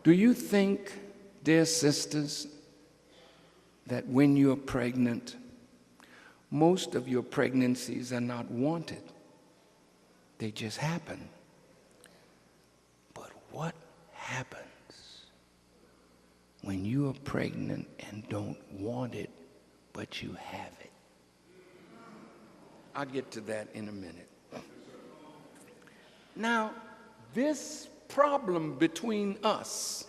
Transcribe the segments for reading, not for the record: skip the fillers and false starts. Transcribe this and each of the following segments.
Do you think, dear sisters, that when you're pregnant, most of your pregnancies are not wanted? They just happen. But what happens when you are pregnant and don't want it, but you have it? I'll get to that in a minute. Now, this problem between us,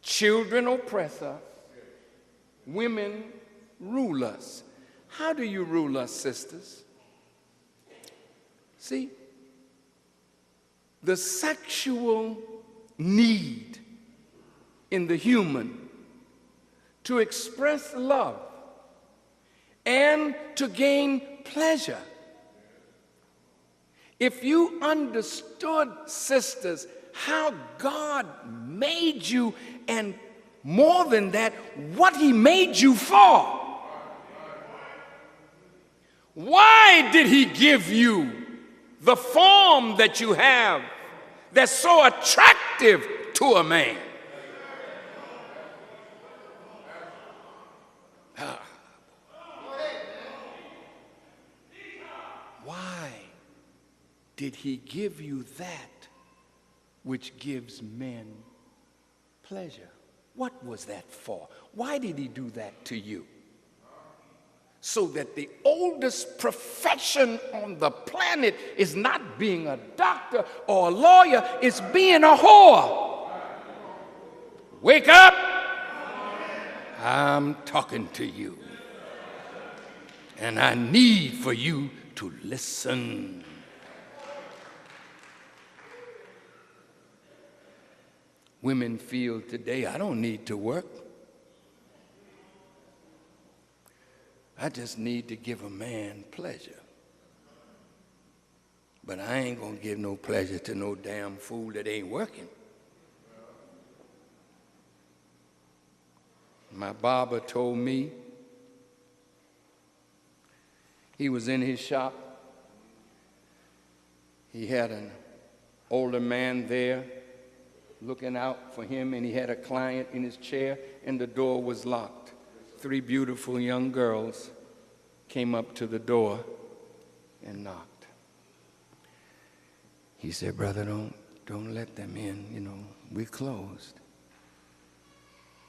children oppress us, women rule us. How do you rule us, sisters? See, the sexual need in the human to express love and to gain pleasure. If you understood, sisters, how God made you, and more than that, what he made you for. Why did he give you the form that you have that's so attractive to a man? Why did he give you that which gives men pleasure? What was that for? Why did he do that to you? So that the oldest profession on the planet is not being a doctor or a lawyer, it's being a whore. Wake up! I'm talking to you. And I need for you to listen. Women feel today, I don't need to work. I just need to give a man pleasure. But I ain't gonna give no pleasure to no damn fool that ain't working. My barber told me, he was in his shop. He had an older man there looking out for him, and he had a client in his chair, and the door was locked. 3 beautiful young girls came up to the door and knocked. He said, brother, don't let them in, you know, we're closed.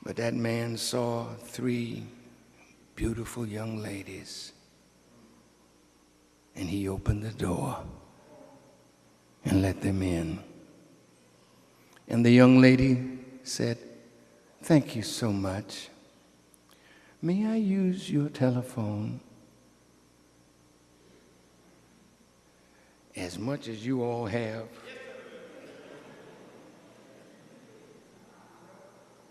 But that man saw 3 beautiful young ladies, and he opened the door and let them in. And the young lady said, thank you so much. May I use your telephone? As much as you all have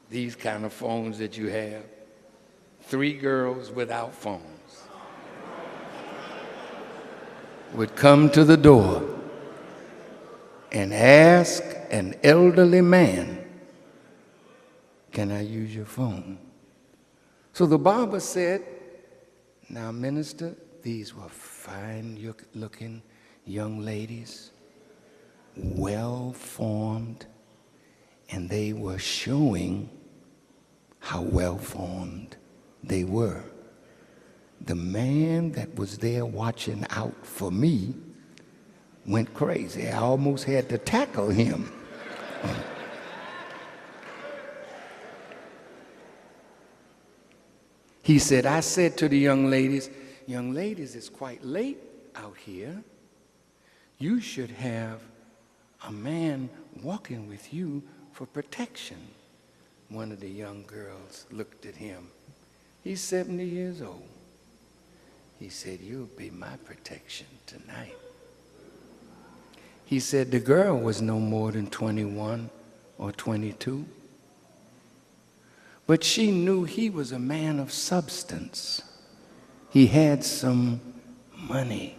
these kind of phones that you have, 3 girls without phones would come to the door and ask an elderly man, can I use your phone? So the barber said, now, minister, these were fine-looking young ladies, well-formed, and they were showing how well-formed they were. The man that was there watching out for me went crazy. I almost had to tackle him. He said, I said to the young ladies, it's quite late out here. You should have a man walking with you for protection. One of the young girls looked at him. He's 70 years old. He said, you'll be my protection tonight. He said the girl was no more than 21 or 22. But she knew he was a man of substance. He had some money.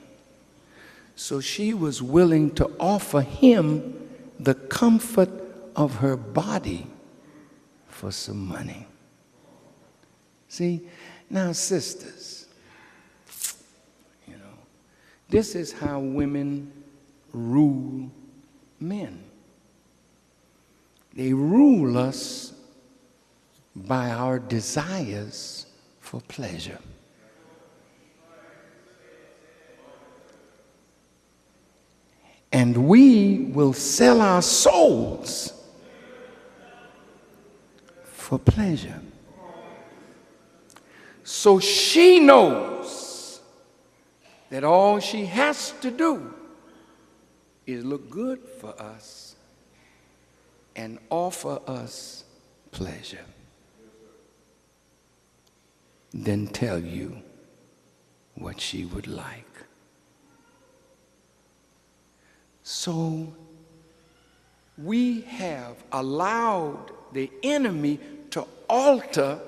So she was willing to offer him the comfort of her body for some money. See, now sisters, you know, this is how women rule men. They rule us by our desires for pleasure. And we will sell our souls for pleasure. So she knows that all she has to do is look good for us and offer us pleasure. Then tell you what she would like. So we have allowed the enemy to alter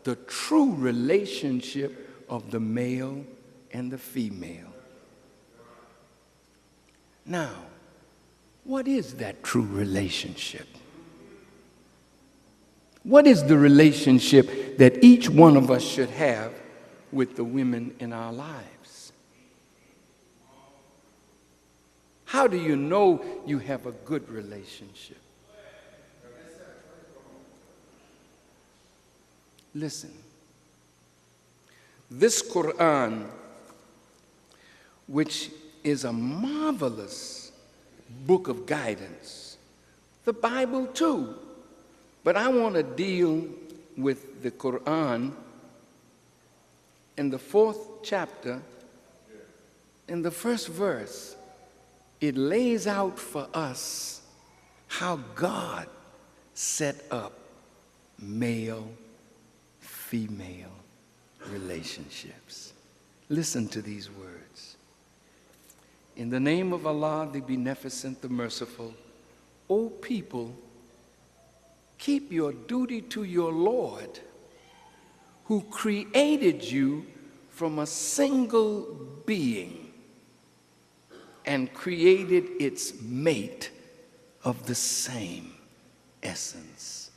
the true relationship of the male and the female. Now, what is that true relationship? What is the relationship that each one of us should have with the women in our lives? How do you know you have a good relationship? Listen, this Quran, which is a marvelous book of guidance, the Bible too, but I want to deal with the Quran in the 4th chapter, in the first verse. It lays out for us how God set up male-female relationships. Listen to these words. In the name of Allah, the Beneficent, the Merciful, O people, keep your duty to your Lord, who created you from a single being and created its mate of the same essence,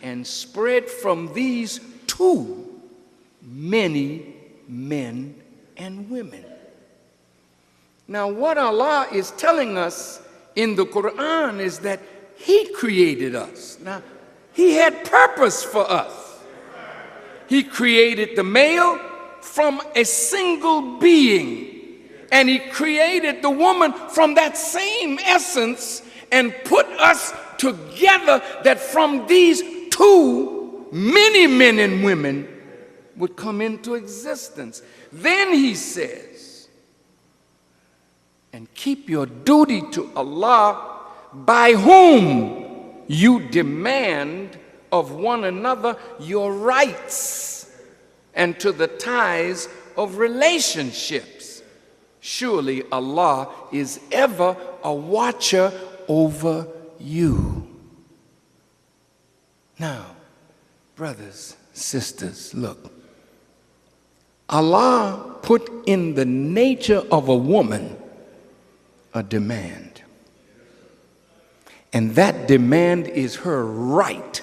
and spread from these two many men and women. Now, what Allah is telling us in the Quran is that He created us. Now, He had purpose for us. He created the male from a single being, and He created the woman from that same essence and put us together, that from these two, many men and women would come into existence. Then He says, and keep your duty to Allah, by whom you demand of one another your rights, and to the ties of relationships. Surely Allah is ever a watcher over you. Now, brothers, sisters, look. Allah put in the nature of a woman a demand. And that demand is her right.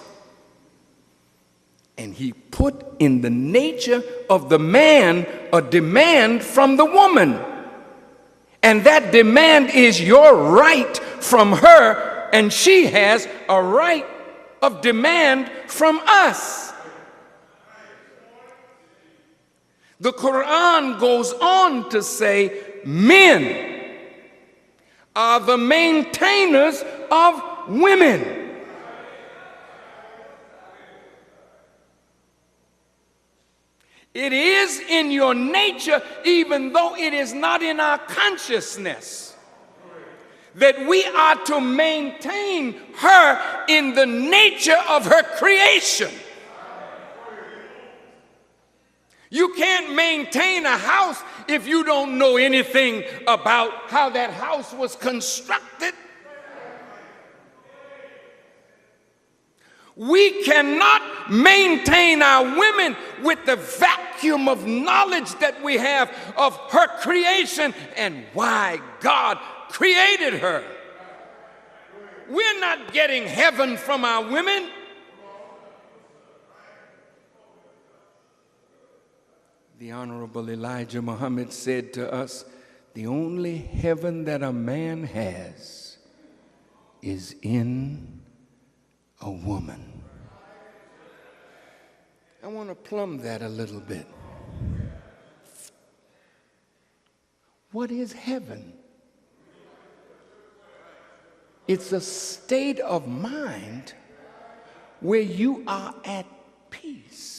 And He put in the nature of the man a demand from the woman. And that demand is your right from her, and she has a right of demand from us. The Quran goes on to say, men are the maintainers of women. It is in your nature, even though it is not in our consciousness, that we are to maintain her in the nature of her creation. You can't maintain a house if you don't know anything about how that house was constructed. We cannot maintain our women with the vacuum of knowledge that we have of her creation and why God created her. We're not getting heaven from our women. The Honorable Elijah Muhammad said to us, the only heaven that a man has is in a woman. I want to plumb that a little bit. What is heaven? It's a state of mind where you are at peace.